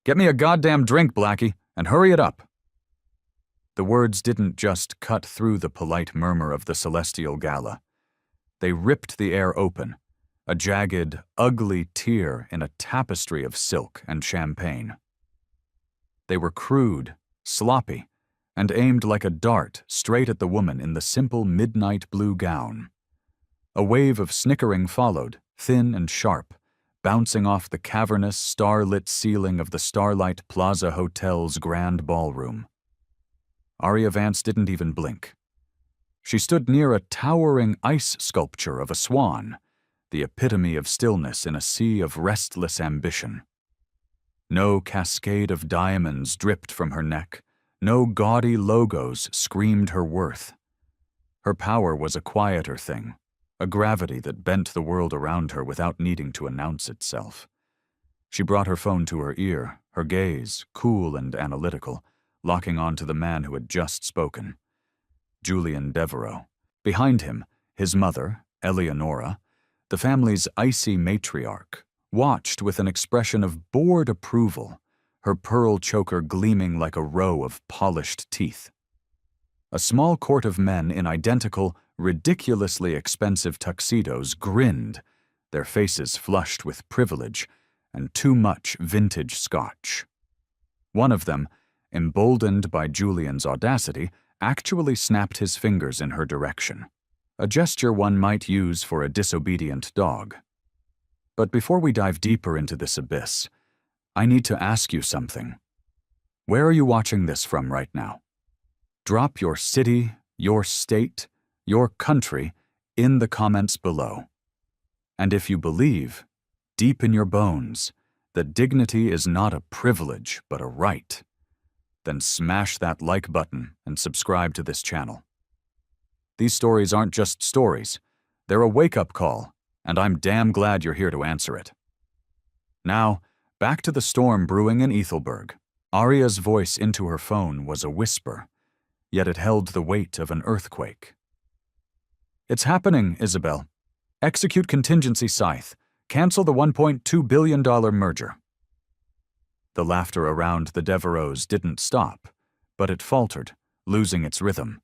Get me a goddamn drink, Blackie, and hurry it up. The words didn't just cut through the polite murmur of the celestial gala. They ripped the air open, a jagged, ugly tear in a tapestry of silk and champagne. They were crude, sloppy, and aimed like a dart straight at the woman in the simple midnight blue gown. A wave of snickering followed, thin and sharp, bouncing off the cavernous, starlit ceiling of the Starlight Plaza Hotel's grand ballroom. Aria Vance didn't even blink. She stood near a towering ice sculpture of a swan, the epitome of stillness in a sea of restless ambition. No cascade of diamonds dripped from her neck, no gaudy logos screamed her worth. Her power was a quieter thing, a gravity that bent the world around her without needing to announce itself. She brought her phone to her ear, her gaze, cool and analytical, locking on to the man who had just spoken. Julian Devereaux. Behind him, his mother, Eleonora, the family's icy matriarch, watched with an expression of bored approval, her pearl choker gleaming like a row of polished teeth. A small court of men in identical, ridiculously expensive tuxedos grinned, their faces flushed with privilege and too much vintage scotch. One of them, emboldened by Julian's audacity, actually snapped his fingers in her direction, a gesture one might use for a disobedient dog. But before we dive deeper into this abyss, I need to ask you something. Where are you watching this from right now? Drop your city, your state, your country in the comments below. And if you believe, deep in your bones, that dignity is not a privilege but a right, then smash that like button and subscribe to this channel. These stories aren't just stories, they're a wake-up call, and I'm damn glad you're here to answer it. Now, back to the storm brewing in Ethelberg. Aria's voice into her phone was a whisper, yet it held the weight of an earthquake. It's happening, Isabel. Execute contingency scythe. Cancel the $1.2 billion merger. The laughter around the Devereaux didn't stop, but it faltered, losing its rhythm.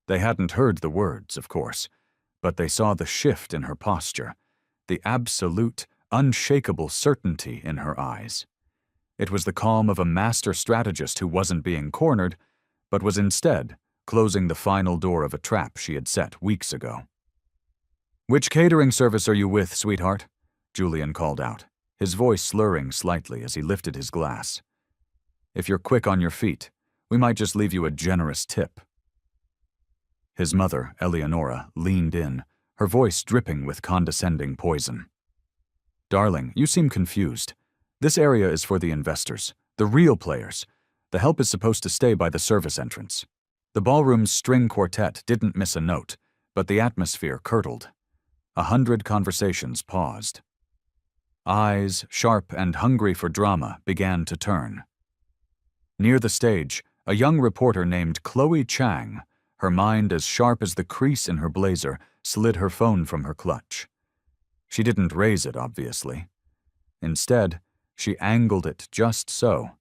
They hadn't heard the words, of course, but they saw the shift in her posture, the absolute, unshakable certainty in her eyes. It was the calm of a master strategist who wasn't being cornered, but was instead closing the final door of a trap she had set weeks ago. "Which catering service are you with, sweetheart?" Julian called out, his voice slurring slightly as he lifted his glass. "If you're quick on your feet, we might just leave you a generous tip." His mother, Eleonora, leaned in, her voice dripping with condescending poison. "Darling, you seem confused. This area is for the investors, the real players. The help is supposed to stay by the service entrance." The ballroom's string quartet didn't miss a note, but the atmosphere curdled. 100 conversations paused. Eyes, sharp and hungry for drama, began to turn. Near the stage, a young reporter named Chloe Chang, her mind as sharp as the crease in her blazer, slid her phone from her clutch. She didn't raise it, obviously. Instead, she angled it just so,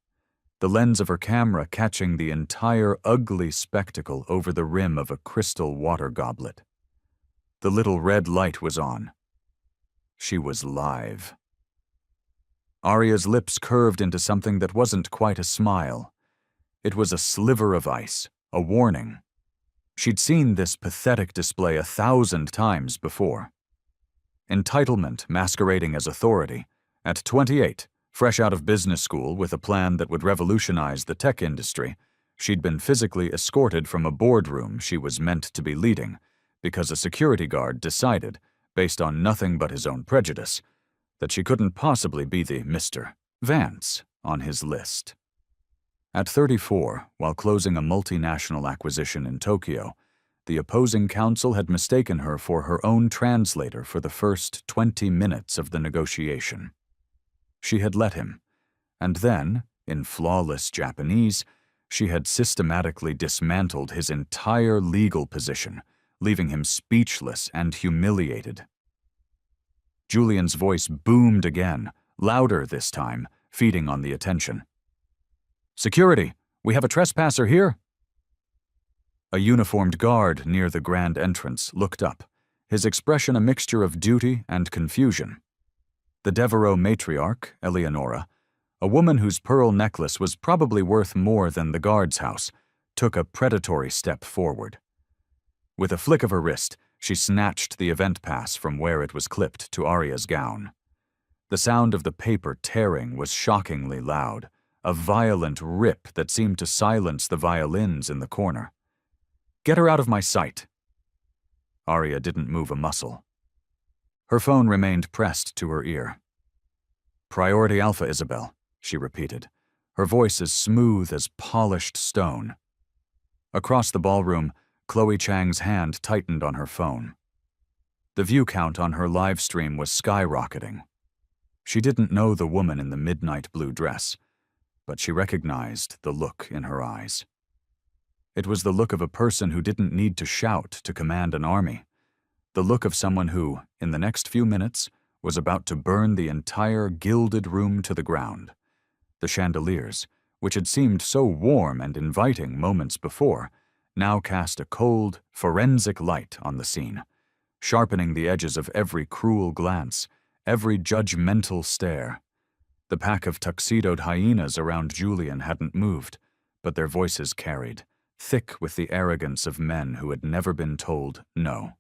the lens of her camera catching the entire ugly spectacle over the rim of a crystal water goblet. The little red light was on. She was live. Aria's lips curved into something that wasn't quite a smile. It was a sliver of ice, a warning. She'd seen this pathetic display 1,000 times before. Entitlement masquerading as authority. At 28, fresh out of business school with a plan that would revolutionize the tech industry, she'd been physically escorted from a boardroom she was meant to be leading because a security guard decided, based on nothing but his own prejudice, that she couldn't possibly be the Mr. Vance on his list. At 34, while closing a multinational acquisition in Tokyo, the opposing counsel had mistaken her for her own translator for the first 20 minutes of the negotiation. She had let him, and then, in flawless Japanese, she had systematically dismantled his entire legal position, leaving him speechless and humiliated. Julian's voice boomed again, louder this time, feeding on the attention. Security, we have a trespasser here. A uniformed guard near the grand entrance looked up, his expression a mixture of duty and confusion. The Devereux matriarch, Eleonora, a woman whose pearl necklace was probably worth more than the guard's house, took a predatory step forward. With a flick of her wrist, she snatched the event pass from where it was clipped to Arya's gown. The sound of the paper tearing was shockingly loud, a violent rip that seemed to silence the violins in the corner. Get her out of my sight. Arya didn't move a muscle. Her phone remained pressed to her ear. Priority Alpha, Isabel, she repeated, her voice as smooth as polished stone. Across the ballroom, Chloe Chang's hand tightened on her phone. The view count on her live stream was skyrocketing. She didn't know the woman in the midnight blue dress, but she recognized the look in her eyes. It was the look of a person who didn't need to shout to command an army. The look of someone who, in the next few minutes, was about to burn the entire gilded room to the ground. The chandeliers, which had seemed so warm and inviting moments before, now cast a cold, forensic light on the scene, sharpening the edges of every cruel glance, every judgmental stare. The pack of tuxedoed hyenas around Julian hadn't moved, but their voices carried, thick with the arrogance of men who had never been told no.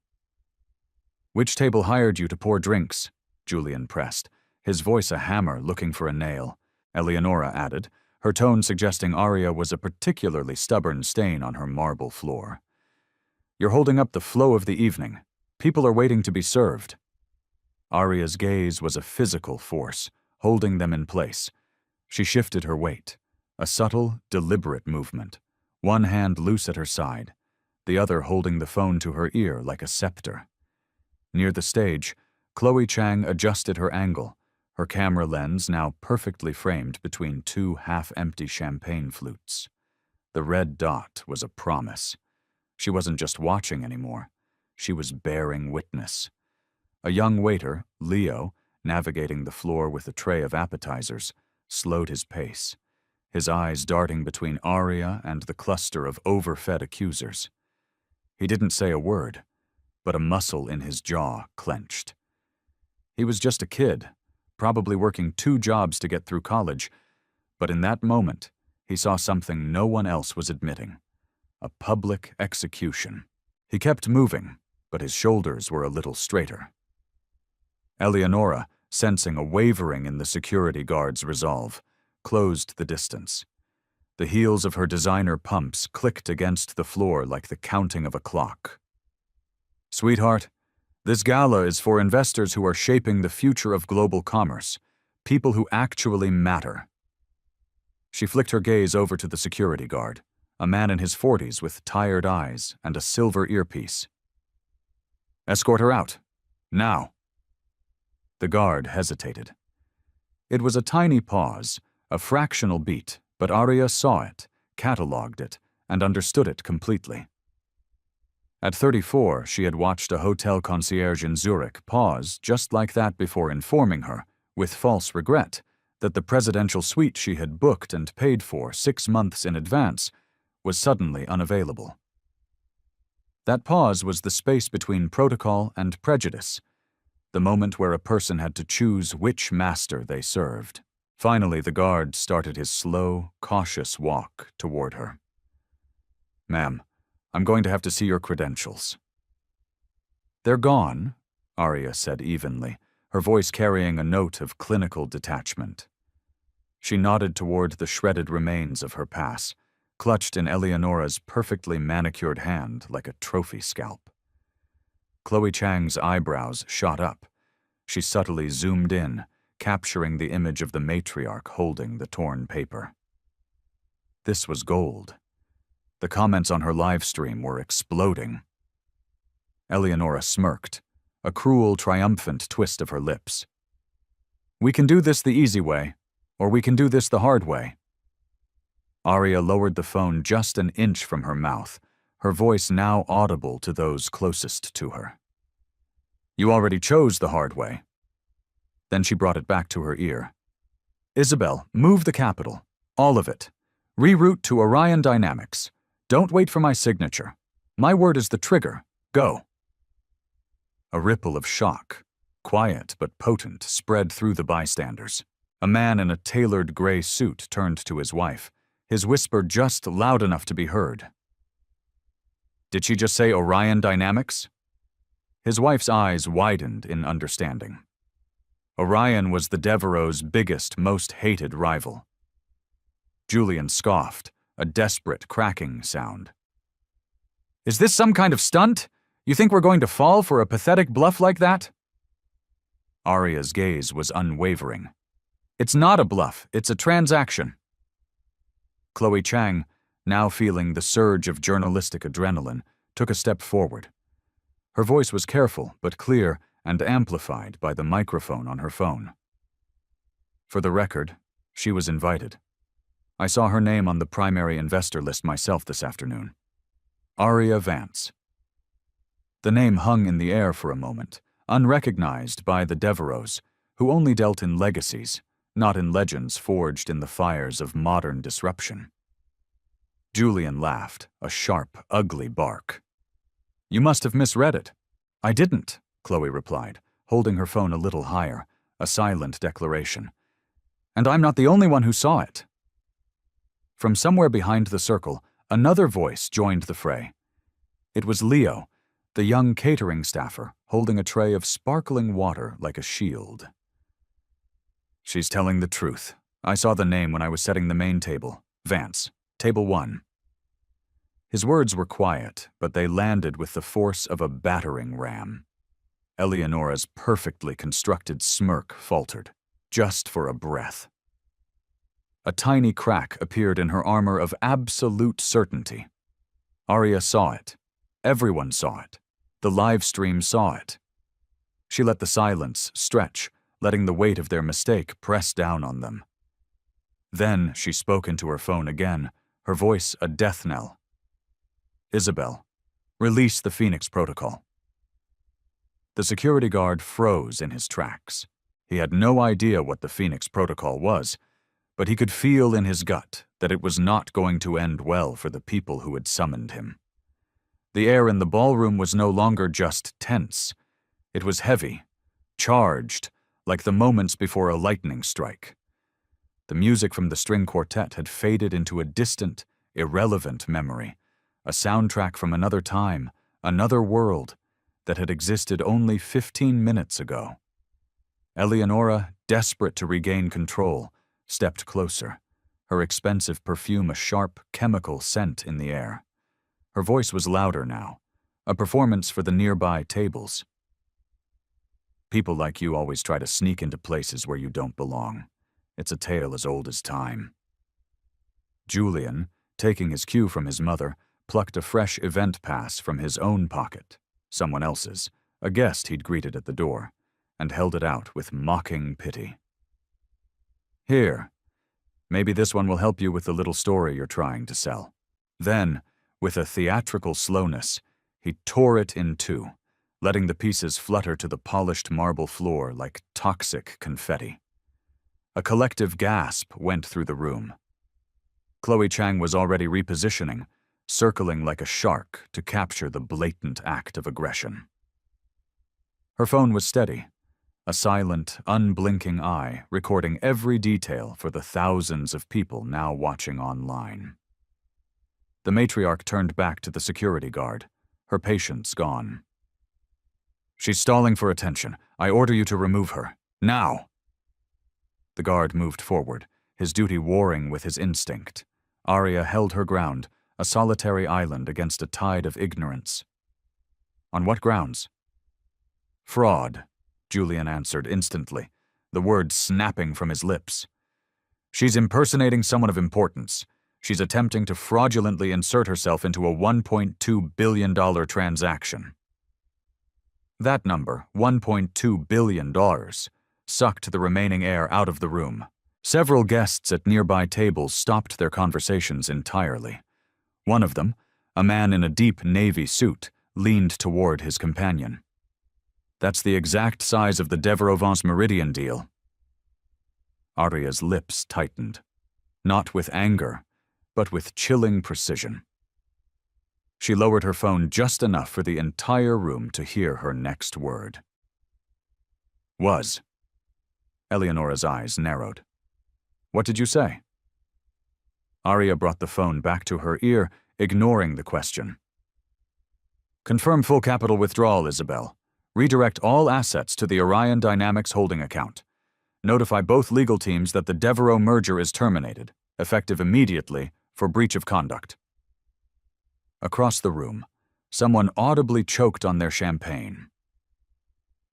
Which table hired you to pour drinks? Julian pressed, his voice a hammer looking for a nail. Eleonora added, her tone suggesting Arya was a particularly stubborn stain on her marble floor. You're holding up the flow of the evening. People are waiting to be served. Arya's gaze was a physical force, holding them in place. She shifted her weight, a subtle, deliberate movement, one hand loose at her side, the other holding the phone to her ear like a scepter. Near the stage, Chloe Chang adjusted her angle, her camera lens now perfectly framed between two half-empty champagne flutes. The red dot was a promise. She wasn't just watching anymore. She was bearing witness. A young waiter, Leo, navigating the floor with a tray of appetizers, slowed his pace, his eyes darting between Arya and the cluster of overfed accusers. He didn't say a word, but a muscle in his jaw clenched. He was just a kid, probably working 2 jobs to get through college, but in that moment, he saw something no one else was admitting: a public execution. He kept moving, but his shoulders were a little straighter. Eleonora, sensing a wavering in the security guard's resolve, closed the distance. The heels of her designer pumps clicked against the floor like the counting of a clock. Sweetheart, this gala is for investors who are shaping the future of global commerce, people who actually matter. She flicked her gaze over to the security guard, a man in his 40s with tired eyes and a silver earpiece. Escort her out. Now. The guard hesitated. It was a tiny pause, a fractional beat, but Arya saw it, catalogued it, and understood it completely. At 34, she had watched a hotel concierge in Zurich pause just like that before informing her, with false regret, that the presidential suite she had booked and paid for 6 months in advance was suddenly unavailable. That pause was the space between protocol and prejudice, the moment where a person had to choose which master they served. Finally, the guard started his slow, cautious walk toward her. Ma'am, I'm going to have to see your credentials. They're gone, Arya said evenly, her voice carrying a note of clinical detachment. She nodded toward the shredded remains of her pass, clutched in Eleonora's perfectly manicured hand like a trophy scalp. Chloe Chang's eyebrows shot up. She subtly zoomed in, capturing the image of the matriarch holding the torn paper. This was gold. The comments on her live stream were exploding. Eleonora smirked, a cruel, triumphant twist of her lips. We can do this the easy way, or we can do this the hard way. Arya lowered the phone just an inch from her mouth, her voice now audible to those closest to her. You already chose the hard way. Then she brought it back to her ear. Isabel, move the capital. All of it. Reroute to Orion Dynamics. Don't wait for my signature. My word is the trigger. Go. A ripple of shock, quiet but potent, spread through the bystanders. A man in a tailored gray suit turned to his wife, his whisper just loud enough to be heard. Did she just say Orion Dynamics? His wife's eyes widened in understanding. Orion was the Devereaux' biggest, most hated rival. Julian scoffed, a desperate cracking sound. Is this some kind of stunt? You think we're going to fall for a pathetic bluff like that? Arya's gaze was unwavering. It's not a bluff, it's a transaction. Chloe Chang, now feeling the surge of journalistic adrenaline, took a step forward. Her voice was careful but clear and amplified by the microphone on her phone. For the record, she was invited. I saw her name on the primary investor list myself this afternoon. Arya Vance. The name hung in the air for a moment, unrecognized by the Devereaux, who only dealt in legacies, not in legends forged in the fires of modern disruption. Julian laughed, a sharp, ugly bark. You must have misread it. I didn't, Chloe replied, holding her phone a little higher, a silent declaration. And I'm not the only one who saw it. From somewhere behind the circle, another voice joined the fray. It was Leo, the young catering staffer, holding a tray of sparkling water like a shield. She's telling the truth. I saw the name when I was setting the main table. Vance, table 1. His words were quiet, but they landed with the force of a battering ram. Eleonora's perfectly constructed smirk faltered, just for a breath. A tiny crack appeared in her armor of absolute certainty. Arya saw it. Everyone saw it. The live stream saw it. She let the silence stretch, letting the weight of their mistake press down on them. Then she spoke into her phone again, her voice a death knell. Isabel, release the Phoenix Protocol. The security guard froze in his tracks. He had no idea what the Phoenix Protocol was, but he could feel in his gut that it was not going to end well for the people who had summoned him. The air in the ballroom was no longer just tense. It was heavy, charged, like the moments before a lightning strike. The music from the string quartet had faded into a distant, irrelevant memory, a soundtrack from another time, another world, that had existed only 15 minutes ago. Eleonora, desperate to regain control, stepped closer, her expensive perfume a sharp, chemical scent in the air. Her voice was louder now, a performance for the nearby tables. People like you always try to sneak into places where you don't belong. It's a tale as old as time. Julian, taking his cue from his mother, plucked a fresh event pass from his own pocket, someone else's, a guest he'd greeted at the door, and held it out with mocking pity. Here, maybe this one will help you with the little story you're trying to sell. Then, with a theatrical slowness, he tore it in two, letting the pieces flutter to the polished marble floor like toxic confetti. A collective gasp went through the room. Chloe Chang was already repositioning, circling like a shark to capture the blatant act of aggression. Her phone was steady, a silent, unblinking eye recording every detail for the thousands of people now watching online. The matriarch turned back to the security guard, her patience gone. She's stalling for attention. I order you to remove her. Now! The guard moved forward, his duty warring with his instinct. Arya held her ground, a solitary island against a tide of ignorance. On what grounds? Fraud, Julian answered instantly, the word snapping from his lips. She's impersonating someone of importance. She's attempting to fraudulently insert herself into a $1.2 billion transaction. That number, $1.2 billion, sucked the remaining air out of the room. Several guests at nearby tables stopped their conversations entirely. One of them, a man in a deep navy suit, leaned toward his companion. That's the exact size of the Devereaux Meridian deal. Arya's lips tightened. Not with anger, but with chilling precision. She lowered her phone just enough for the entire room to hear her next word. Was. Eleonora's eyes narrowed. What did you say? Arya brought the phone back to her ear, ignoring the question. Confirm full capital withdrawal, Isabel. Redirect all assets to the Orion Dynamics holding account. Notify both legal teams that the Devereaux merger is terminated, effective immediately, for breach of conduct. Across the room, someone audibly choked on their champagne.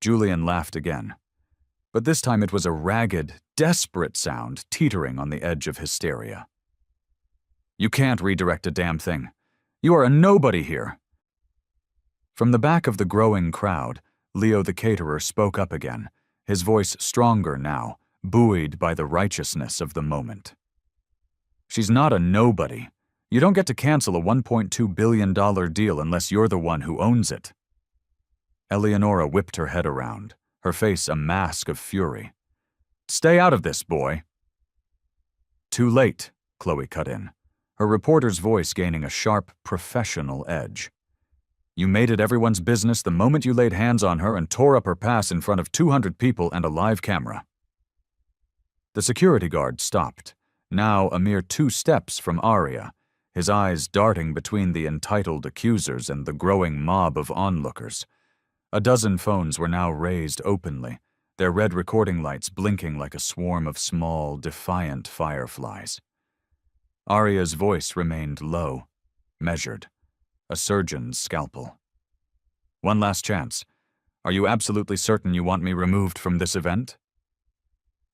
Julian laughed again, but this time it was a ragged, desperate sound teetering on the edge of hysteria. You can't redirect a damn thing. You are a nobody here. From the back of the growing crowd, Leo the caterer spoke up again, his voice stronger now, buoyed by the righteousness of the moment. She's not a nobody. You don't get to cancel a $1.2 billion deal unless you're the one who owns it. Eleonora whipped her head around, her face a mask of fury. Stay out of this, boy. Too late, Chloe cut in, her reporter's voice gaining a sharp, professional edge. You made it everyone's business the moment you laid hands on her and tore up her pass in front of 200 people and a live camera. The security guard stopped, now a mere 2 steps from Arya, his eyes darting between the entitled accusers and the growing mob of onlookers. A dozen phones were now raised openly, their red recording lights blinking like a swarm of small, defiant fireflies. Arya's voice remained low, measured, a surgeon's scalpel. One last chance. Are you absolutely certain you want me removed from this event?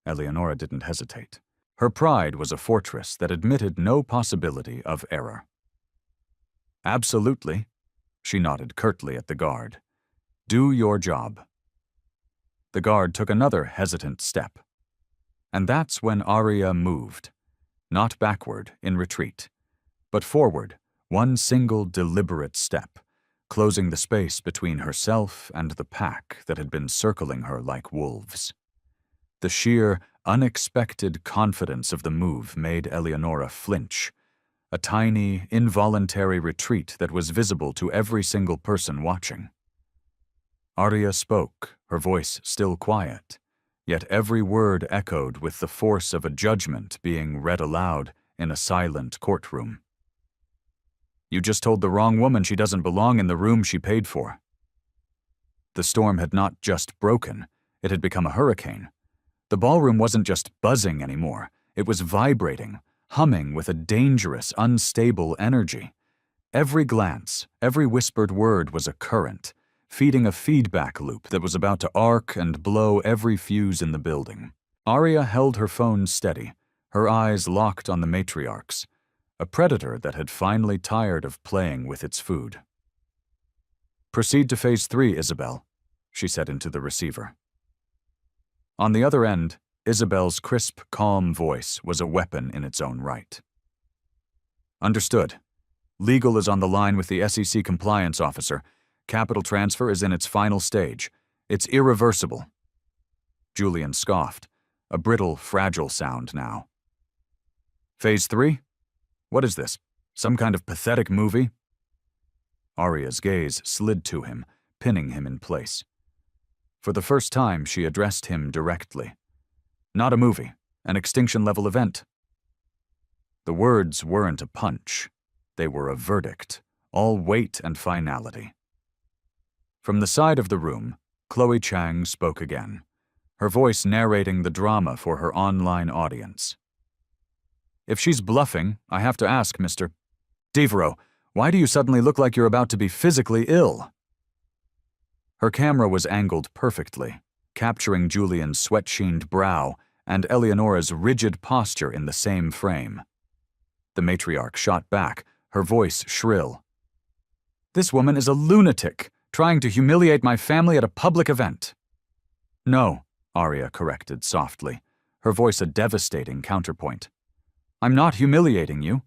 Eleonora didn't hesitate. Her pride was a fortress that admitted no possibility of error. Absolutely, she nodded curtly at the guard. Do your job. The guard took another hesitant step. And that's when Arya moved, not backward in retreat, but forward, one single deliberate step, closing the space between herself and the pack that had been circling her like wolves. The sheer, unexpected confidence of the move made Eleonora flinch, a tiny, involuntary retreat that was visible to every single person watching. Arya spoke, her voice still quiet, yet every word echoed with the force of a judgment being read aloud in a silent courtroom. You just told the wrong woman she doesn't belong in the room she paid for. The storm had not just broken, it had become a hurricane. The ballroom wasn't just buzzing anymore, it was vibrating, humming with a dangerous, unstable energy. Every glance, every whispered word was a current, feeding a feedback loop that was about to arc and blow every fuse in the building. Arya held her phone steady, her eyes locked on the matriarchs, a predator that had finally tired of playing with its food. Proceed to Phase 3, Isabel, she said into the receiver. On the other end, Isabel's crisp, calm voice was a weapon in its own right. Understood. Legal is on the line with the SEC compliance officer. Capital transfer is in its final stage. It's irreversible. Julian scoffed, a brittle, fragile sound now. Phase 3? What is this? Some kind of pathetic movie? Arya's gaze slid to him, pinning him in place. For the first time, she addressed him directly. Not a movie, an extinction-level event. The words weren't a punch. They were a verdict, all weight and finality. From the side of the room, Chloe Chang spoke again, her voice narrating the drama for her online audience. If she's bluffing, I have to ask, Mr. Devereaux, why do you suddenly look like you're about to be physically ill? Her camera was angled perfectly, capturing Julian's sweat-sheened brow and Eleonora's rigid posture in the same frame. The matriarch shot back, her voice shrill. This woman is a lunatic, trying to humiliate my family at a public event. No, Arya corrected softly, her voice a devastating counterpoint. I'm not humiliating you.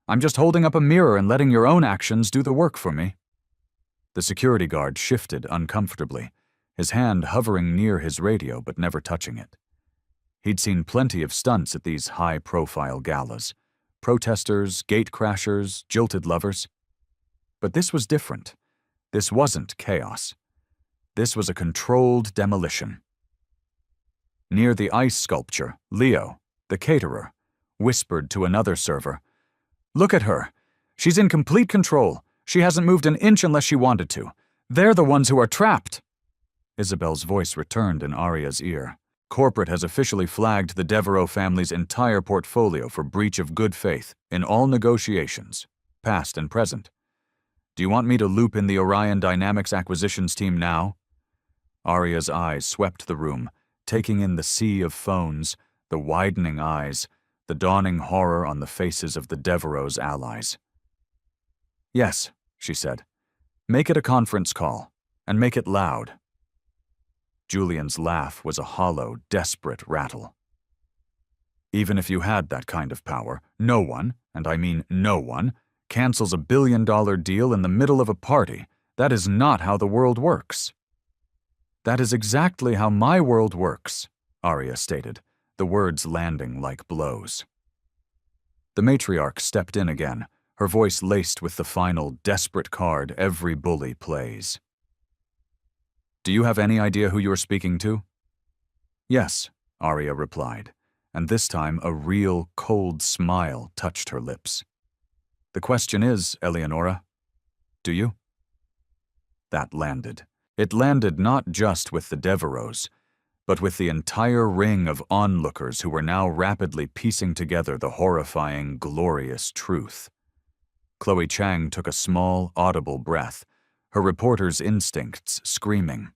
I'm just holding up a mirror and letting your own actions do the work for me. The security guard shifted uncomfortably, his hand hovering near his radio but never touching it. He'd seen plenty of stunts at these high-profile galas, protesters, gate-crashers, jilted lovers. But this was different. This wasn't chaos. This was a controlled demolition. Near the ice sculpture, Leo, the caterer, whispered to another server, "Look at her. She's in complete control. She hasn't moved an inch unless she wanted to. They're the ones who are trapped." Isabel's voice returned in Arya's ear. "Corporate has officially flagged the Devereaux family's entire portfolio for breach of good faith in all negotiations, past and present. Do you want me to loop in the Orion Dynamics acquisitions team now?" Arya's eyes swept the room, taking in the sea of phones, the widening eyes, the dawning horror on the faces of the Devereaux's allies. "Yes," she said. "Make it a conference call, and make it loud." Julian's laugh was a hollow, desperate rattle. "Even if you had that kind of power, no one, and I mean no one, cancels a billion-dollar deal in the middle of a party. That is not how the world works." "That is exactly how my world works," Arya stated, the words landing like blows. The matriarch stepped in again, her voice laced with the final, desperate card every bully plays. "Do you have any idea who you are speaking to?" "Yes," Arya replied, and this time a real, cold smile touched her lips. "The question is, Eleonora, do you?" That landed. It landed not just with the Devereaux, but with the entire ring of onlookers who were now rapidly piecing together the horrifying, glorious truth. Chloe Chang took a small, audible breath, her reporter's instincts screaming.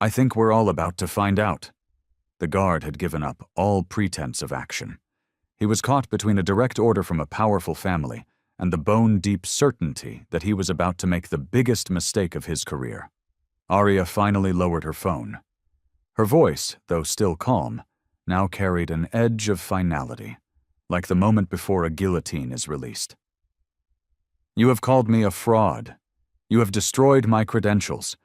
"I think we're all about to find out." The guard had given up all pretense of action. He was caught between a direct order from a powerful family and the bone-deep certainty that he was about to make the biggest mistake of his career. Arya finally lowered her phone. Her voice, though still calm, now carried an edge of finality, like the moment before a guillotine is released. "You have called me a fraud. You have destroyed my credentials.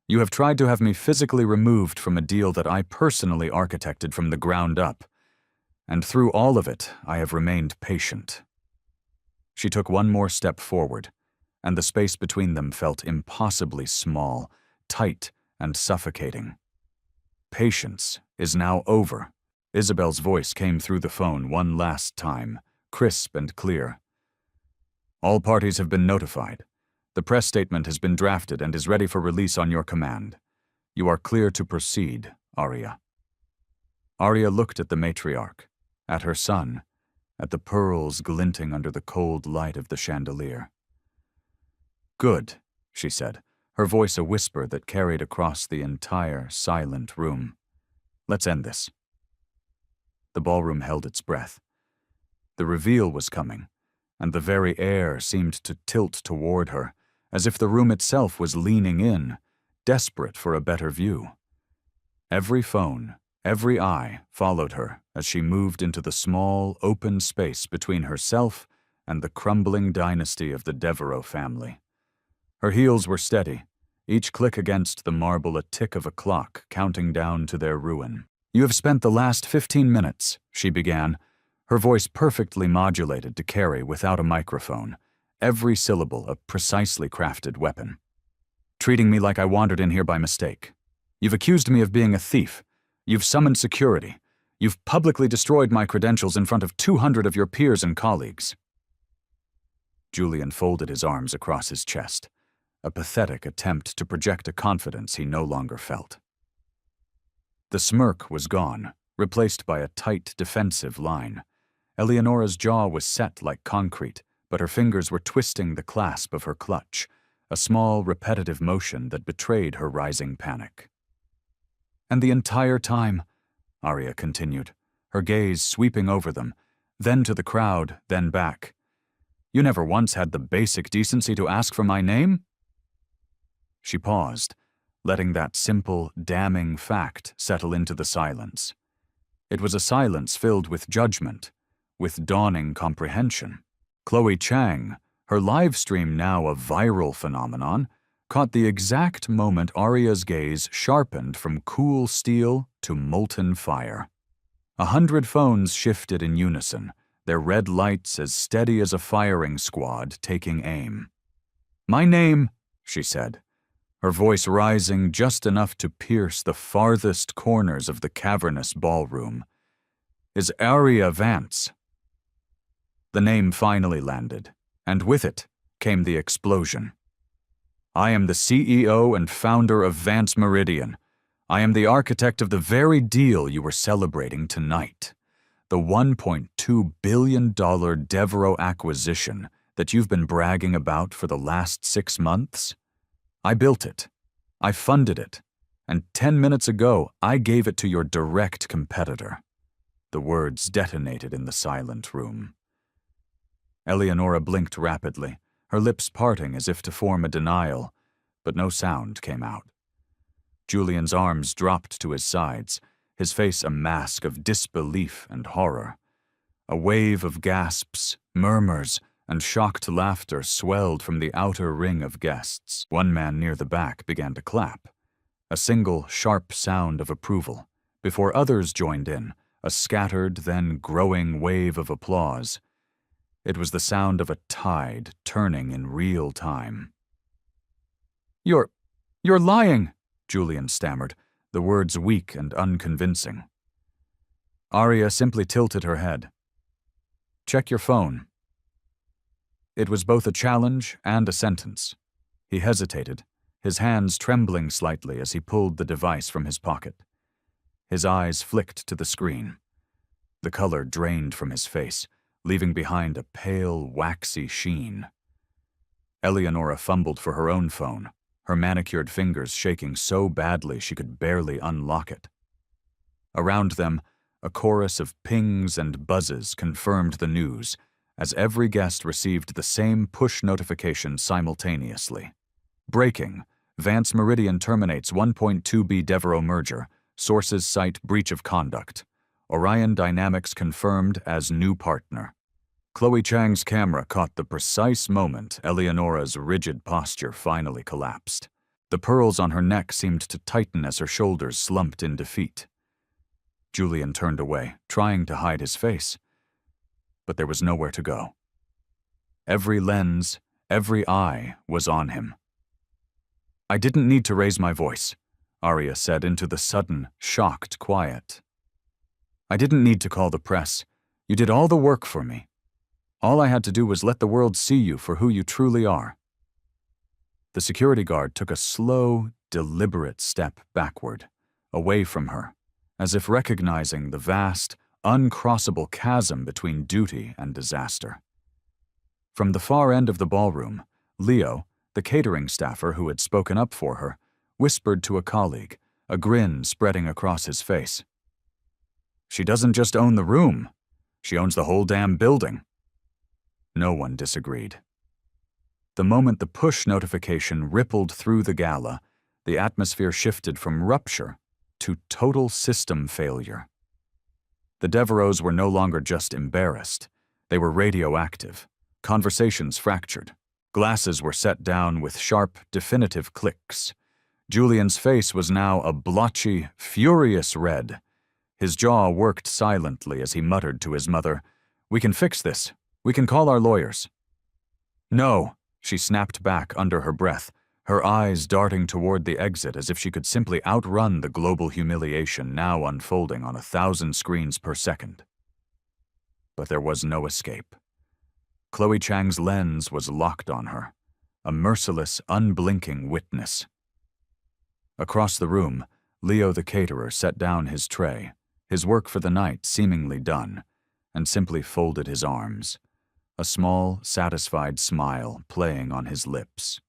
You have tried to have me physically removed from a deal that I personally architected from the ground up. And through all of it, I have remained patient." She took one more step forward, and the space between them felt impossibly small, tight, and suffocating. "Patience is now over." Isabel's voice came through the phone one last time, crisp and clear. "All parties have been notified. The press statement has been drafted and is ready for release on your command. You are clear to proceed, Arya." Arya looked at the matriarch, at her son, at the pearls glinting under the cold light of the chandelier. "Good," she said, her voice a whisper that carried across the entire silent room. "Let's end this." The ballroom held its breath. The reveal was coming, and the very air seemed to tilt toward her, as if the room itself was leaning in, desperate for a better view. Every phone, every eye followed her as she moved into the small, open space between herself and the crumbling dynasty of the Devereaux family. Her heels were steady, each click against the marble a tick of a clock counting down to their ruin. "You have spent the last 15 minutes, she began, her voice perfectly modulated to carry without a microphone, every syllable a precisely crafted weapon. "Treating me like I wandered in here by mistake. You've accused me of being a thief. You've summoned security. You've publicly destroyed my credentials in front of 200 of your peers and colleagues." Julian folded his arms across his chest, a pathetic attempt to project a confidence he no longer felt. The smirk was gone, replaced by a tight, defensive line. Eleonora's jaw was set like concrete, but her fingers were twisting the clasp of her clutch, a small, repetitive motion that betrayed her rising panic. "And the entire time," Arya continued, her gaze sweeping over them, then to the crowd, then back, "you never once had the basic decency to ask for my name?" She paused, letting that simple, damning fact settle into the silence. It was a silence filled with judgment, with dawning comprehension. Chloe Chang, her live stream now a viral phenomenon, caught the exact moment Arya's gaze sharpened from cool steel to molten fire. 100 phones shifted in unison, their red lights as steady as a firing squad taking aim. "My name," she said, her voice rising just enough to pierce the farthest corners of the cavernous ballroom, "is Aria Vance." The name finally landed, and with it came the explosion. "I am the CEO and founder of Vance Meridian. I am the architect of the very deal you were celebrating tonight. The $1.2 billion Devereaux acquisition that you've been bragging about for the last 6 months. I built it. I funded it. And 10 minutes ago, I gave it to your direct competitor." The words detonated in the silent room. Eleonora blinked rapidly, her lips parting as if to form a denial, but no sound came out. Julian's arms dropped to his sides, his face a mask of disbelief and horror. A wave of gasps, murmurs, and shocked laughter swelled from the outer ring of guests. One man near the back began to clap, a single sharp sound of approval, before others joined in, a scattered, then growing wave of applause. It was the sound of a tide turning in real time. You're lying," Julian stammered, the words weak and unconvincing. Aria simply tilted her head. "Check your phone." It was both a challenge and a sentence. He hesitated, his hands trembling slightly as he pulled the device from his pocket. His eyes flicked to the screen. The color drained from his face, leaving behind a pale, waxy sheen. Eleonora fumbled for her own phone, her manicured fingers shaking so badly she could barely unlock it. Around them, a chorus of pings and buzzes confirmed the news, as every guest received the same push notification simultaneously. Breaking: Vance Meridian terminates 1.2B Devereaux merger. Sources cite breach of conduct. Orion Dynamics confirmed as new partner. Chloe Chang's camera caught the precise moment Eleonora's rigid posture finally collapsed. The pearls on her neck seemed to tighten as her shoulders slumped in defeat. Julian turned away, trying to hide his face. But there was nowhere to go. Every lens, every eye was on him. "I didn't need to raise my voice," Aria said into the sudden, shocked quiet. "I didn't need to call the press. You did all the work for me. All I had to do was let the world see you for who you truly are." The security guard took a slow, deliberate step backward, away from her, as if recognizing the vast, uncrossable chasm between duty and disaster. From the far end of the ballroom, Leo, the catering staffer who had spoken up for her, whispered to a colleague, a grin spreading across his face. "She doesn't just own the room. She owns the whole damn building." No one disagreed. The moment the push notification rippled through the gala, the atmosphere shifted from rupture to total system failure. The Devereaux were no longer just embarrassed. They were radioactive. Conversations fractured. Glasses were set down with sharp, definitive clicks. Julian's face was now a blotchy, furious red. His jaw worked silently as he muttered to his mother, "We can fix this. We can call our lawyers." "No," she snapped back under her breath, her eyes darting toward the exit as if she could simply outrun the global humiliation now unfolding on 1,000 screens per second. But there was no escape. Chloe Chang's lens was locked on her, a merciless, unblinking witness. Across the room, Leo the caterer set down his tray, his work for the night seemingly done, and simply folded his arms, a small, satisfied smile playing on his lips.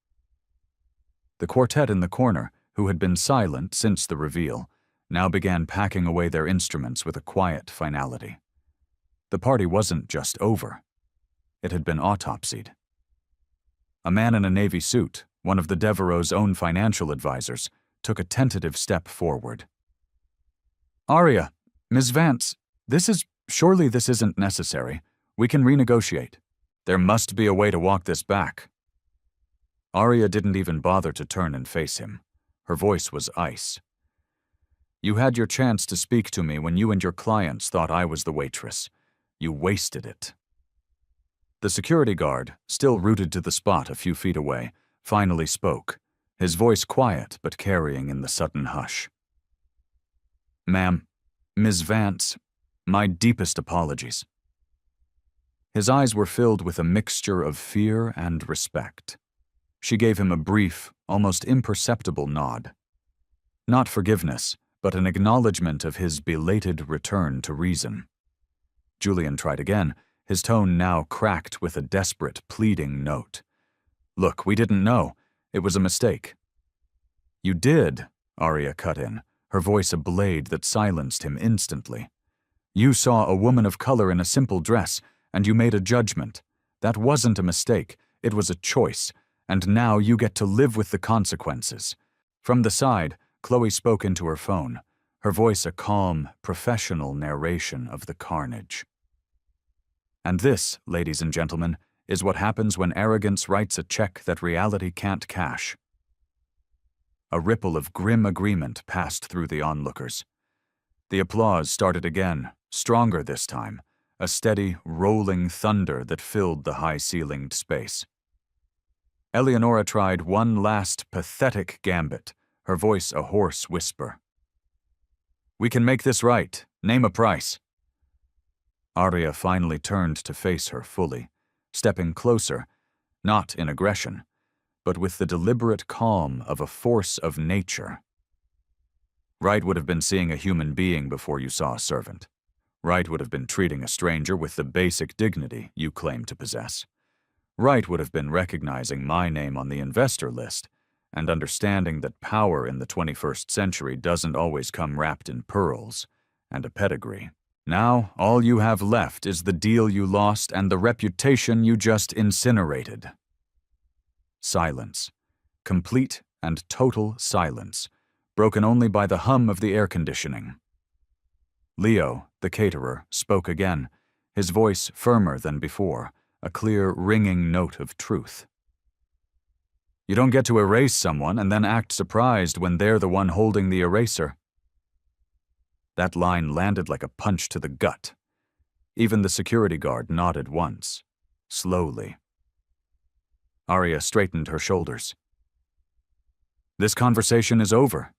The quartet in the corner, who had been silent since the reveal, now began packing away their instruments with a quiet finality. The party wasn't just over. It had been autopsied. A man in a navy suit, one of the Devereaux' own financial advisors, took a tentative step forward. "Aria, Ms. Vance, surely this isn't necessary. We can renegotiate. There must be a way to walk this back." Aria didn't even bother to turn and face him. Her voice was ice. "You had your chance to speak to me when you and your clients thought I was the waitress. You wasted it. The security guard, still rooted to the spot a few feet away, finally spoke, his voice quiet but carrying in the sudden hush. "Ma'am, Ms. Vance, my deepest apologies." His eyes were filled with a mixture of fear and respect. She gave him a brief, almost imperceptible nod. Not forgiveness, but an acknowledgement of his belated return to reason. Julian tried again, his tone now cracked with a desperate, pleading note. "Look, we didn't know. It was a mistake." "You did," Arya cut in, her voice a blade that silenced him instantly. "You saw a woman of color in a simple dress, and you made a judgment. That wasn't a mistake, it was a choice, and now you get to live with the consequences." From the side, Chloe spoke into her phone, her voice a calm, professional narration of the carnage. "And this, ladies and gentlemen, is what happens when arrogance writes a check that reality can't cash." A ripple of grim agreement passed through the onlookers. The applause started again, stronger this time, a steady, rolling thunder that filled the high-ceilinged space. Eleonora tried one last pathetic gambit, her voice a hoarse whisper. "We can make this right. Name a price." Arya finally turned to face her fully, stepping closer, not in aggression, but with the deliberate calm of a force of nature. "Right would have been seeing a human being before you saw a servant. Right would have been treating a stranger with the basic dignity you claim to possess. Right would have been recognizing my name on the investor list and understanding that power in the 21st century doesn't always come wrapped in pearls and a pedigree. Now, all you have left is the deal you lost and the reputation you just incinerated." Silence. Complete and total silence, broken only by the hum of the air conditioning. Leo, the caterer, spoke again, his voice firmer than before, a clear, ringing note of truth. "You don't get to erase someone and then act surprised when they're the one holding the eraser." That line landed like a punch to the gut. Even the security guard nodded once, slowly. Arya straightened her shoulders. "This conversation is over,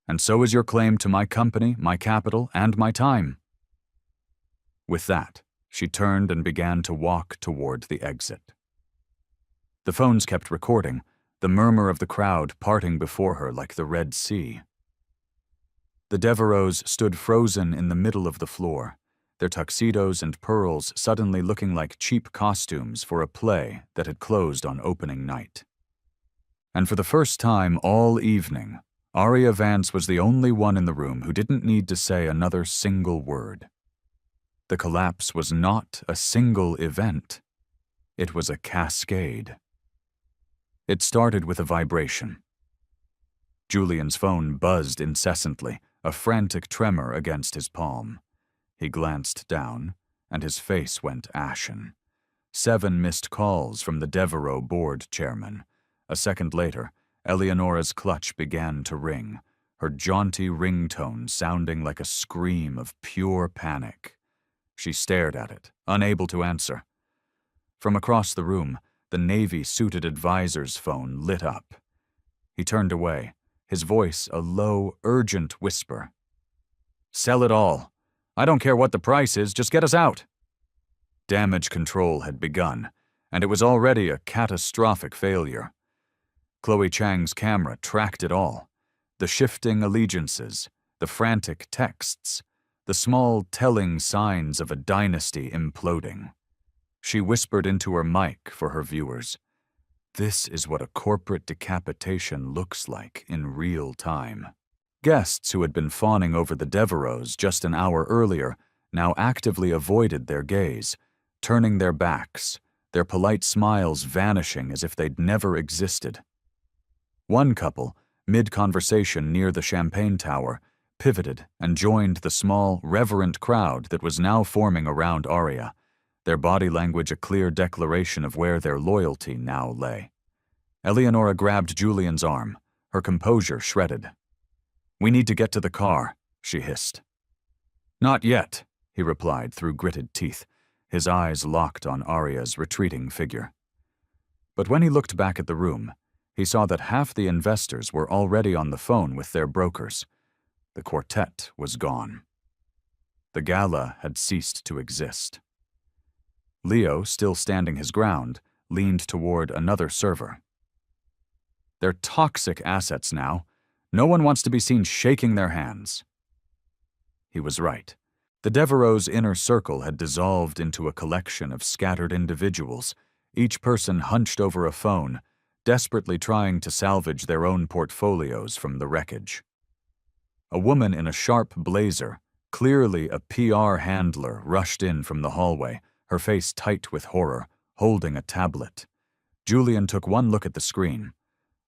and so is your claim to my company, my capital, and my time." With that, she turned and began to walk toward the exit. The phones kept recording, the murmur of the crowd parting before her like the Red Sea. The Devereaux stood frozen in the middle of the floor, their tuxedos and pearls suddenly looking like cheap costumes for a play that had closed on opening night. And for the first time all evening, Arya Vance was the only one in the room who didn't need to say another single word. The collapse was not a single event. It was a cascade. It started with a vibration. Julian's phone buzzed incessantly, a frantic tremor against his palm. He glanced down, and his face went ashen. 7 missed calls from the Devereaux board chairman. A second later, Eleonora's clutch began to ring, her jaunty ringtone sounding like a scream of pure panic. She stared at it, unable to answer. From across the room, the navy-suited advisor's phone lit up. He turned away, his voice a low, urgent whisper. "Sell it all. I don't care what the price is, just get us out." Damage control had begun, and it was already a catastrophic failure. Chloe Chang's camera tracked it all. The shifting allegiances, the frantic texts, the small telling signs of a dynasty imploding. She whispered into her mic for her viewers. This is what a corporate decapitation looks like in real time. Guests who had been fawning over the Devereaux just an hour earlier now actively avoided their gaze, turning their backs, their polite smiles vanishing as if they'd never existed. One couple, mid-conversation near the champagne tower, pivoted and joined the small, reverent crowd that was now forming around Arya, their body language a clear declaration of where their loyalty now lay. Eleonora grabbed Julian's arm, her composure shredded. "We need to get to the car," she hissed. "Not yet," he replied through gritted teeth. his eyes locked on Arya's retreating figure. But when he looked back at the room, he saw that half the investors were already on the phone with their brokers. The quartet was gone. The gala had ceased to exist. Leo, still standing his ground, leaned toward another server. "They're toxic assets now. No one wants to be seen shaking their hands." He was right. The Devereaux's inner circle had dissolved into a collection of scattered individuals, each person hunched over a phone, desperately trying to salvage their own portfolios from the wreckage. A woman in a sharp blazer, clearly a PR handler, rushed in from the hallway, her face tight with horror, holding a tablet. Julian took one look at the screen,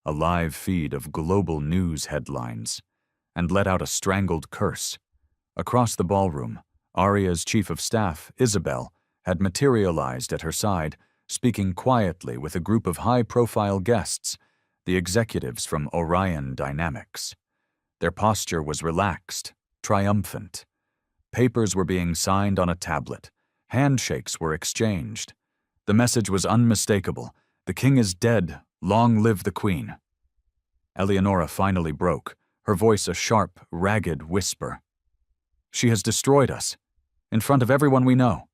a live feed of global news headlines, and let out a strangled curse. Across the ballroom, Arya's chief of staff, Isabel, had materialized at her side, speaking quietly with a group of high-profile guests, the executives from Orion Dynamics. Their posture was relaxed, triumphant. Papers were being signed on a tablet. Handshakes were exchanged. The message was unmistakable. "The king is dead. Long live the queen." Eleonora finally broke, her voice a sharp, ragged whisper. "She has destroyed us. In front of everyone we know."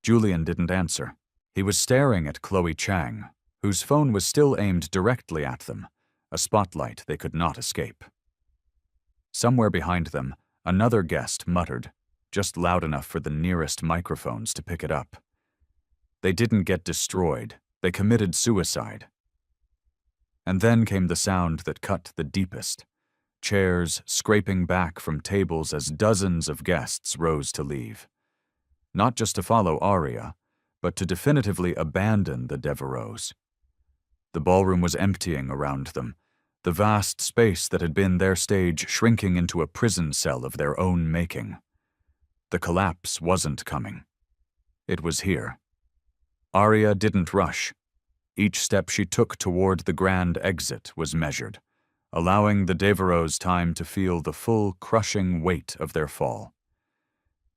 Julian didn't answer. He was staring at Chloe Chang, whose phone was still aimed directly at them, a spotlight they could not escape. Somewhere behind them, another guest muttered, just loud enough for the nearest microphones to pick it up. "They didn't get destroyed. They committed suicide." And then came the sound that cut the deepest, chairs scraping back from tables as dozens of guests rose to leave. Not just to follow Arya, but to definitively abandon the Devereaux. The ballroom was emptying around them, the vast space that had been their stage shrinking into a prison cell of their own making. The collapse wasn't coming. It was here. Arya didn't rush. Each step she took toward the grand exit was measured, allowing the Devereaux time to feel the full, crushing weight of their fall.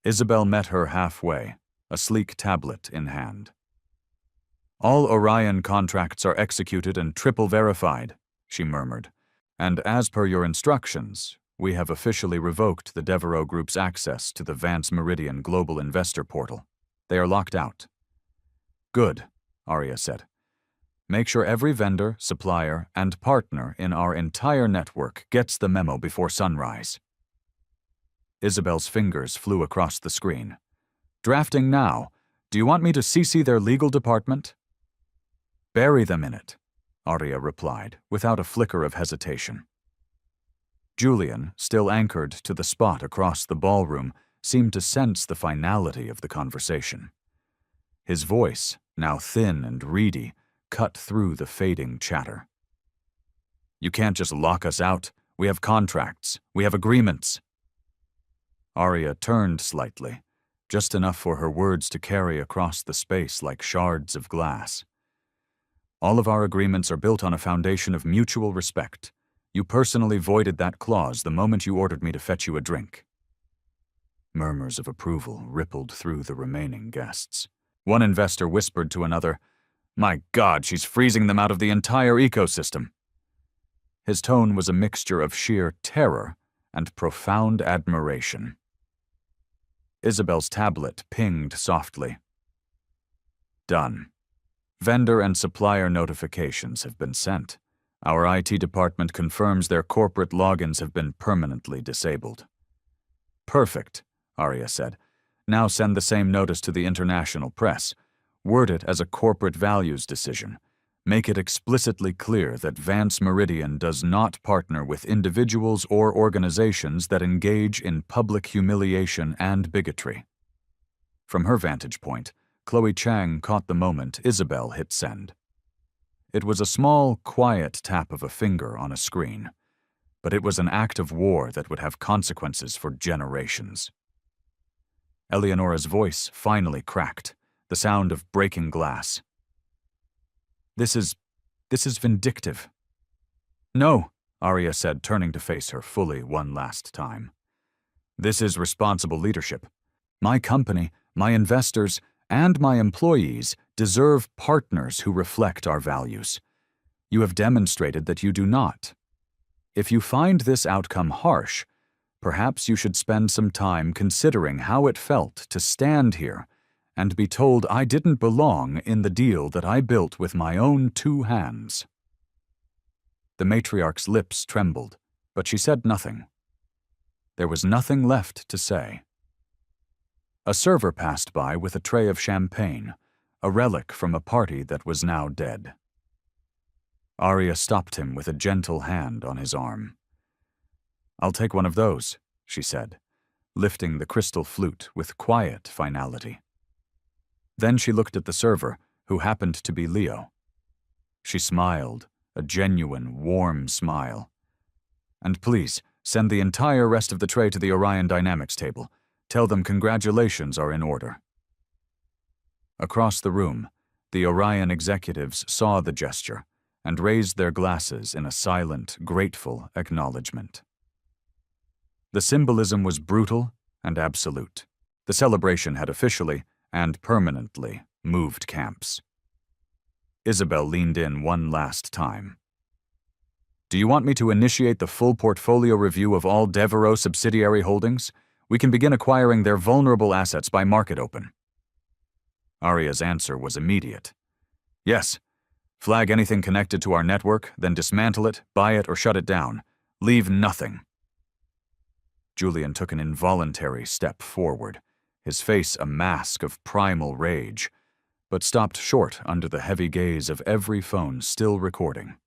Isabel met her halfway, a sleek tablet in hand. "All Orion contracts are executed and triple verified," she murmured, "and as per your instructions, we have officially revoked the Devereaux Group's access to the Vance Meridian Global Investor Portal. They are locked out." "Good," Arya said. "Make sure every vendor, supplier, and partner in our entire network gets the memo before sunrise." Isabel's fingers flew across the screen. "Drafting now. Do you want me to CC their legal department?" "Bury them in it," Arya replied, without a flicker of hesitation. Julian, still anchored to the spot across the ballroom, seemed to sense the finality of the conversation. His voice, now thin and reedy, cut through the fading chatter. "You can't just lock us out. We have contracts. We have agreements." Arya turned slightly, just enough for her words to carry across the space like shards of glass. "All of our agreements are built on a foundation of mutual respect. You personally voided that clause the moment you ordered me to fetch you a drink." Murmurs of approval rippled through the remaining guests. One investor whispered to another, "My God, she's freezing them out of the entire ecosystem." His tone was a mixture of sheer terror and profound admiration. Isabel's tablet pinged softly. "Done. Vendor and supplier notifications have been sent. Our IT department confirms their corporate logins have been permanently disabled." "Perfect," Arya said. "Now send the same notice to the international press. Word it as a corporate values decision. Make it explicitly clear that Vance Meridian does not partner with individuals or organizations that engage in public humiliation and bigotry." From her vantage point, Chloe Chang caught the moment Isabel hit send. It was a small, quiet tap of a finger on a screen, but it was an act of war that would have consequences for generations. Eleonora's voice finally cracked, the sound of breaking glass. This is vindictive." "No," Arya said, turning to face her fully one last time. "This is responsible leadership. My company, my investors, and my employees deserve partners who reflect our values. You have demonstrated that you do not. If you find this outcome harsh, perhaps you should spend some time considering how it felt to stand here and be told I didn't belong in the deal that I built with my own 2 hands. The matriarch's lips trembled, but she said nothing. There was nothing left to say. A server passed by with a tray of champagne, a relic from a party that was now dead. Arya stopped him with a gentle hand on his arm. "I'll take one of those," she said, lifting the crystal flute with quiet finality. Then she looked at the server, who happened to be Leo. She smiled, a genuine, warm smile. "And please, send the entire rest of the tray to the Orion Dynamics table. Tell them congratulations are in order." Across the room, the Orion executives saw the gesture and raised their glasses in a silent, grateful acknowledgement. The symbolism was brutal and absolute. The celebration had officially and permanently moved camps. Isabel leaned in one last time. "Do you want me to initiate the full portfolio review of all Devereaux subsidiary holdings? We can begin acquiring their vulnerable assets by market open." Arya's answer was immediate. "Yes. Flag anything connected to our network, then dismantle it, buy it, or shut it down. Leave nothing." Julian took an involuntary step forward, his face a mask of primal rage, but stopped short under the heavy gaze of every phone still recording.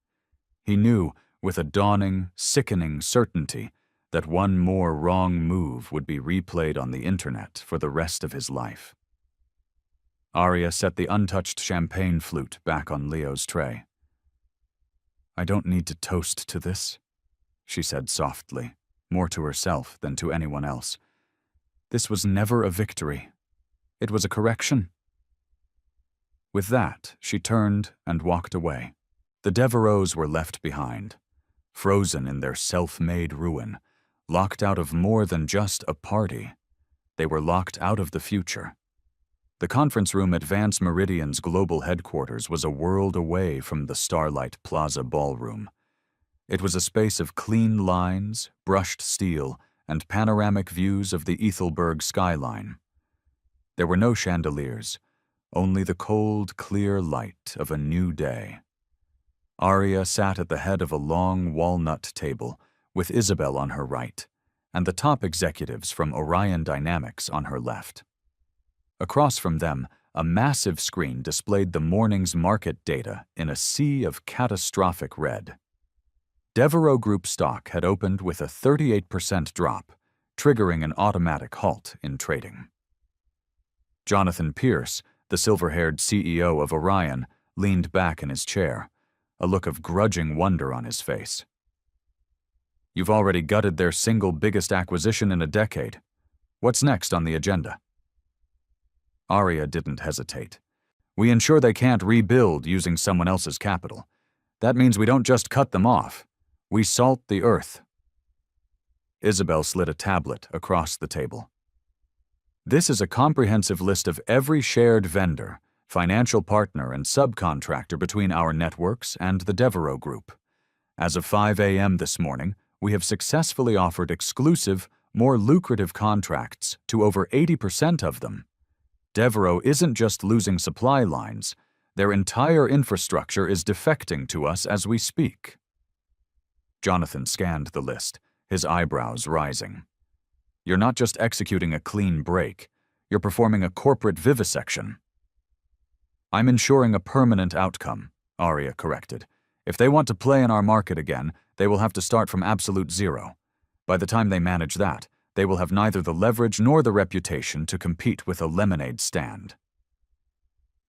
He knew, with a dawning, sickening certainty, that one more wrong move would be replayed on the internet for the rest of his life. Arya set the untouched champagne flute back on Leo's tray. "I don't need to toast to this," she said softly, more to herself than to anyone else. "This was never a victory. It was a correction." With that, she turned and walked away. The Devereaux were left behind, frozen in their self-made ruin, locked out of more than just a party. They were locked out of the future. The conference room at Vance Meridian's global headquarters was a world away from the Starlight Plaza ballroom. It was a space of clean lines, brushed steel, and panoramic views of the Ethelberg skyline. There were no chandeliers, only the cold, clear light of a new day. Arya sat at the head of a long walnut table, with Isabel on her right, and the top executives from Orion Dynamics on her left. Across from them, a massive screen displayed the morning's market data in a sea of catastrophic red. Devereaux Group stock had opened with a 38% drop, triggering an automatic halt in trading. Jonathan Pierce, the silver-haired CEO of Orion, leaned back in his chair, a look of grudging wonder on his face. "You've already gutted their single biggest acquisition in a decade. What's next on the agenda?" Arya didn't hesitate. "We ensure they can't rebuild using someone else's capital. That means we don't just cut them off. We salt the earth." Isabel slid a tablet across the table. "This is a comprehensive list of every shared vendor, financial partner, and subcontractor between our networks and the Devereaux Group. As of 5 a.m. this morning, we have successfully offered exclusive, more lucrative contracts to over 80% of them. Devereaux isn't just losing supply lines, their entire infrastructure is defecting to us as we speak." Jonathan scanned the list, his eyebrows rising. "You're not just executing a clean break, you're performing a corporate vivisection." "I'm ensuring a permanent outcome," Arya corrected. "If they want to play in our market again, they will have to start from absolute zero. By the time they manage that, they will have neither the leverage nor the reputation to compete with a lemonade stand."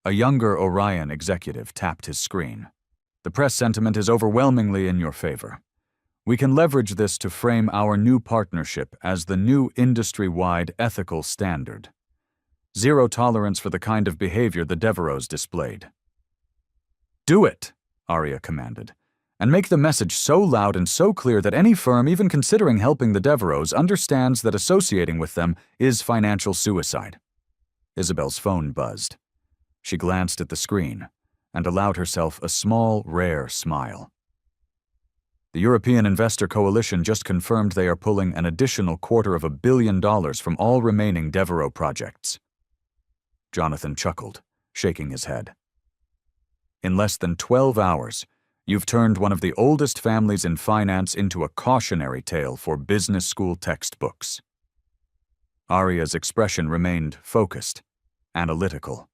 A younger Orion executive tapped his screen. "The press sentiment is overwhelmingly in your favor. We can leverage this to frame our new partnership as the new industry-wide ethical standard. Zero tolerance for the kind of behavior the Devereaux displayed." "Do it," Arya commanded, "and make the message so loud and so clear that any firm even considering helping the Devereaux understands that associating with them is financial suicide." Isabel's phone buzzed. She glanced at the screen and allowed herself a small, rare smile. The European Investor Coalition just confirmed they are pulling an additional $250 million from all remaining Devereaux projects. Jonathan chuckled, shaking his head. In less than 12 hours, you've turned one of the oldest families in finance into a cautionary tale for business school textbooks. Aria's expression remained focused, analytical.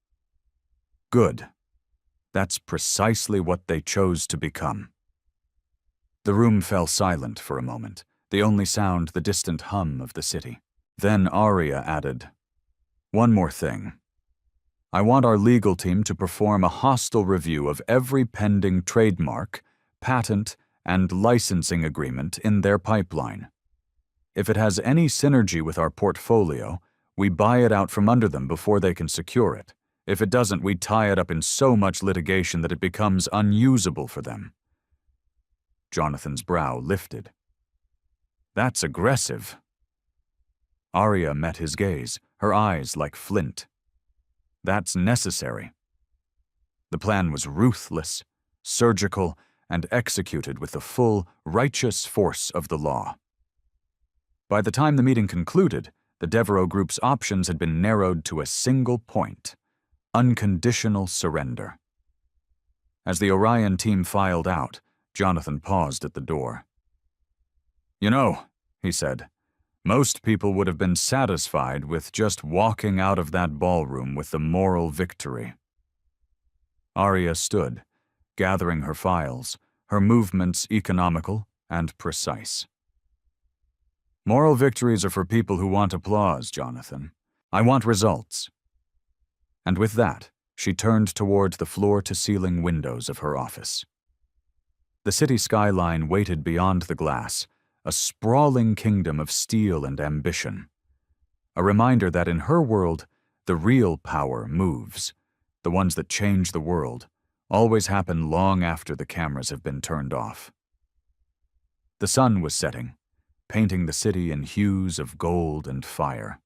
Good. That's precisely what they chose to become. The room fell silent for a moment, the only sound the distant hum of the city. Then Aria added, "One more thing. I want our legal team to perform a hostile review of every pending trademark, patent, and licensing agreement in their pipeline. If it has any synergy with our portfolio, we buy it out from under them before they can secure it. If it doesn't, we tie it up in so much litigation that it becomes unusable for them." Jonathan's brow lifted. "That's aggressive." Aria met his gaze, her eyes like flint. "That's necessary." The plan was ruthless, surgical, and executed with the full, righteous force of the law. By the time the meeting concluded, the Devereaux Group's options had been narrowed to a single point: unconditional surrender. As the Orion team filed out, Jonathan paused at the door. "You know," he said, "most people would have been satisfied with just walking out of that ballroom with the moral victory." Aria stood, gathering her files, her movements economical and precise. "Moral victories are for people who want applause, Jonathan. I want results." And with that, she turned toward the floor-to-ceiling windows of her office. The city skyline waited beyond the glass, a sprawling kingdom of steel and ambition. A reminder that in her world, the real power moves. The ones that change the world always happen long after the cameras have been turned off. The sun was setting, painting the city in hues of gold and fire.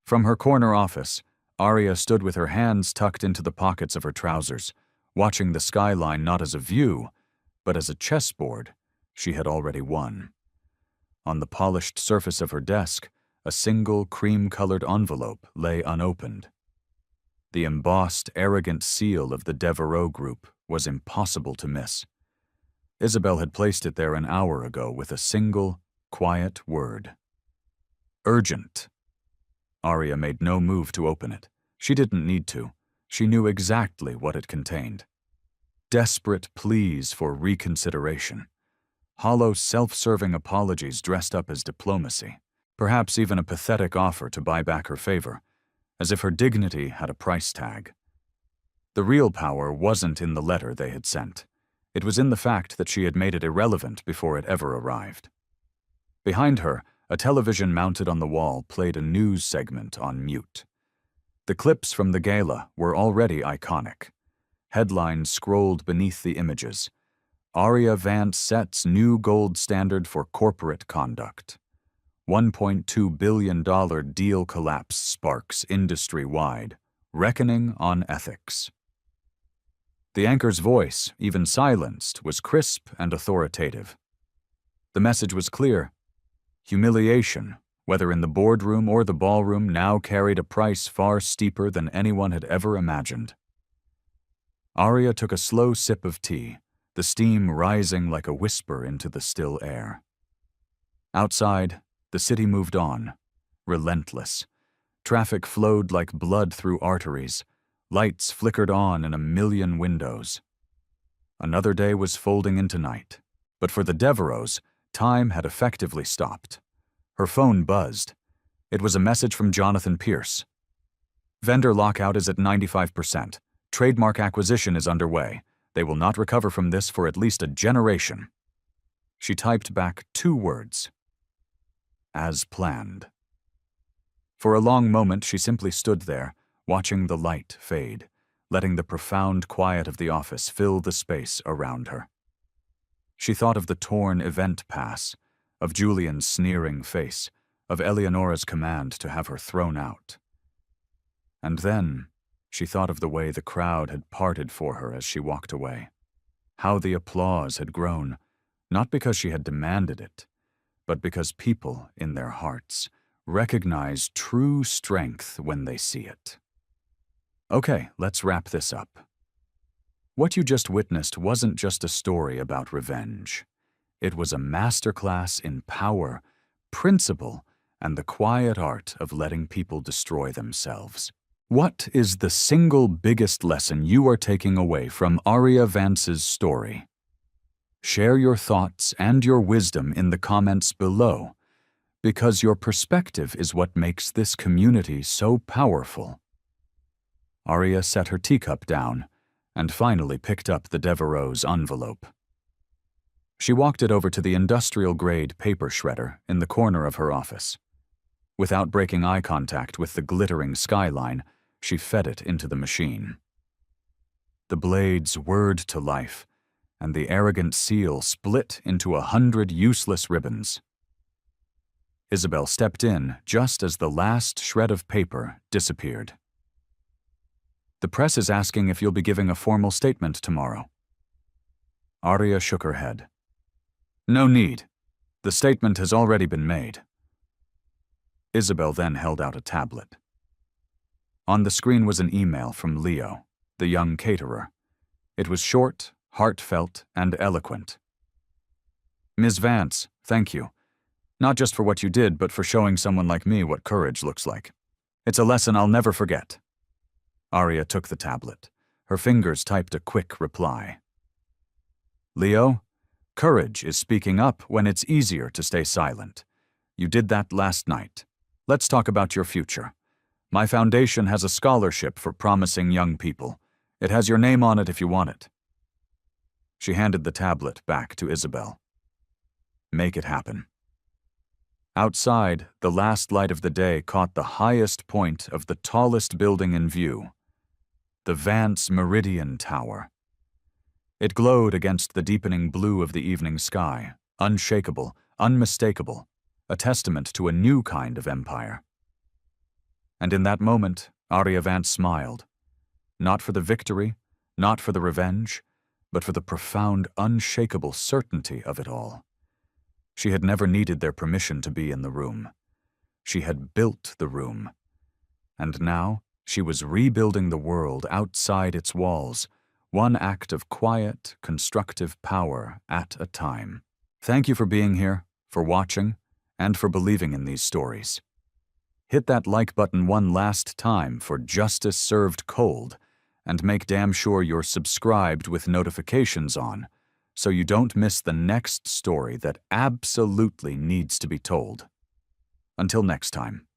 From her corner office, Aria stood with her hands tucked into the pockets of her trousers, watching the skyline not as a view, but as a chessboard she had already won. On the polished surface of her desk, a single cream-colored envelope lay unopened. The embossed, arrogant seal of the Devereaux Group was impossible to miss. Isabel had placed it there an hour ago with a single, quiet word. Urgent. Aria made no move to open it. She didn't need to. She knew exactly what it contained. Desperate pleas for reconsideration. Hollow, self-serving apologies dressed up as diplomacy. Perhaps even a pathetic offer to buy back her favor, as if her dignity had a price tag. The real power wasn't in the letter they had sent. It was in the fact that she had made it irrelevant before it ever arrived. Behind her, a television mounted on the wall played a news segment on mute. The clips from the gala were already iconic. Headlines scrolled beneath the images. Aria Vance sets new gold standard for corporate conduct. $1.2 billion deal collapse sparks industry-wide. Reckoning on ethics. The anchor's voice, even silenced, was crisp and authoritative. The message was clear. Humiliation, whether in the boardroom or the ballroom, now carried a price far steeper than anyone had ever imagined. Aria took a slow sip of tea, the steam rising like a whisper into the still air. Outside, the city moved on, relentless. Traffic flowed like blood through arteries. Lights flickered on in a million windows. Another day was folding into night, but for the Devereaux, time had effectively stopped. Her phone buzzed. It was a message from Jonathan Pierce. "Vendor lockout is at 95%. Trademark acquisition is underway. They will not recover from this for at least a generation." She typed back 2 words. As planned. For a long moment she simply stood there, watching the light fade, letting the profound quiet of the office fill the space around her. She thought of the torn event pass, of Julian's sneering face, of Eleonora's command to have her thrown out. And then she thought of the way the crowd had parted for her as she walked away. How the applause had grown, not because she had demanded it, but because people, in their hearts, recognize true strength when they see it. Okay, let's wrap this up. What you just witnessed wasn't just a story about revenge. It was a masterclass in power, principle, and the quiet art of letting people destroy themselves. What is the single biggest lesson you are taking away from Aria Vance's story? Share your thoughts and your wisdom in the comments below, because your perspective is what makes this community so powerful. Aria set her teacup down and finally picked up the Devereaux's envelope. She walked it over to the industrial-grade paper shredder in the corner of her office. Without breaking eye contact with the glittering skyline, she fed it into the machine. The blades whirred to life, and the arrogant seal split into 100 useless ribbons. Isabel stepped in just as the last shred of paper disappeared. The press is asking if you'll be giving a formal statement tomorrow. Aria shook her head. No need. The statement has already been made. Isabel then held out a tablet. On the screen was an email from Leo, the young caterer. It was short, heartfelt, and eloquent. Ms. Vance, thank you. Not just for what you did, but for showing someone like me what courage looks like. It's a lesson I'll never forget. Aria took the tablet. Her fingers typed a quick reply. Leo, courage is speaking up when it's easier to stay silent. You did that last night. Let's talk about your future. My foundation has a scholarship for promising young people. It has your name on it if you want it. She handed the tablet back to Isabel. Make it happen. Outside, the last light of the day caught the highest point of the tallest building in view, the Vance Meridian Tower. It glowed against the deepening blue of the evening sky, unshakable, unmistakable, a testament to a new kind of empire. And in that moment, Aria Vance smiled, not for the victory, not for the revenge, but for the profound, unshakable certainty of it all. She had never needed their permission to be in the room. She had built the room. And now, she was rebuilding the world outside its walls, one act of quiet, constructive power at a time. Thank you for being here, for watching, and for believing in these stories. Hit that like button one last time for Justice Served Cold, and make damn sure you're subscribed with notifications on, so you don't miss the next story that absolutely needs to be told. Until next time.